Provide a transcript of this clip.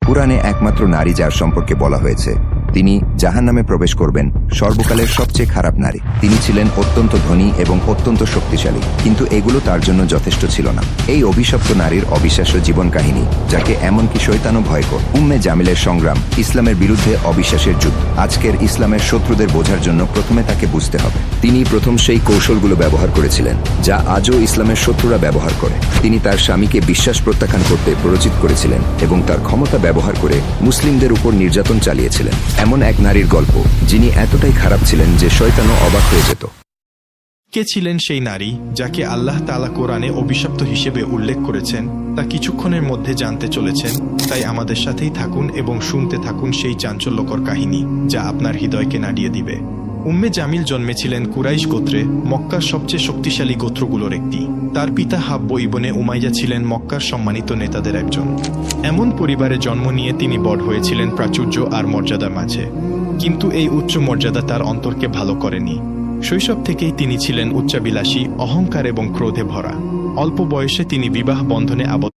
কুরআনে একমাত্র নারী যার সম্পর্কে বলা হয়েছে তিনি জাহান্নামে প্রবেশ করবেন, সর্বকালের সবচেয়ে খারাপ নারী। তিনি ছিলেন অত্যন্ত ধনী এবং অত্যন্ত শক্তিশালী, কিন্তু এগুলো তার জন্য যথেষ্ট ছিল না। এই অভিশপ্ত নারীর অবিশ্বাস্য জীবন কাহিনী, যাকে এমনকি শয়তানও ভয় করে। উম্মে জামিলের সংগ্রাম, ইসলামের বিরুদ্ধে অবিশ্বাসের যুদ্ধ। আজকের ইসলামের শত্রুদের বোঝার জন্য প্রথমে তাকে বুঝতে হবে। তিনি প্রথম সেই কৌশলগুলো ব্যবহার করেছিলেন যা আজও ইসলামের শত্রুরা ব্যবহার করে। তিনি তার স্বামীকে বিশ্বাস প্রত্যাখ্যান করতে প্ররোচিত করেছিলেন এবং তার ক্ষমতা ব্যবহার করে মুসলিমদের উপর নির্যাতন চালিয়েছিলেন। এমন এক নারীর গল্প যিনি এতটাই খারাপ ছিলেন যে শয়তানও অবাক হয়ে যেত। কে ছিলেন সেই নারী যাকে আল্লাহ তাআলা কোরআনে অভিশপ্ত হিসেবে উল্লেখ করেছেন তা কিছুক্ষণের মধ্যে জানতে চলেছেন। তাই আমাদের সাথেই থাকুন এবং শুনতে থাকুন সেই চাঞ্চল্যকর কাহিনী যা আপনার হৃদয়কে নাড়িয়ে দিবে। উম্মে জামিল জন্মেছিলেন কুরাইশ গোত্রে, মক্কার সবচেয়ে শক্তিশালী গোত্রগুলোর একটি। তার পিতা হাব্ব ইবনে উমাইয়া ছিলেন মক্কার সম্মানিত নেতাদের একজন। এমন পরিবারে জন্ম নিয়ে তিনি বড় হয়েছিলেন প্রাচুর্য আর মর্যাদার মাঝে। কিন্তু এই উচ্চ মর্যাদা তার অন্তরকে ভালো করেনি। শৈশব থেকেই তিনি ছিলেন উচ্চাবিলাসী, অহংকার এবং ক্রোধে ভরা। অল্প বয়সে তিনি বিবাহ বন্ধনে আবদ্ধ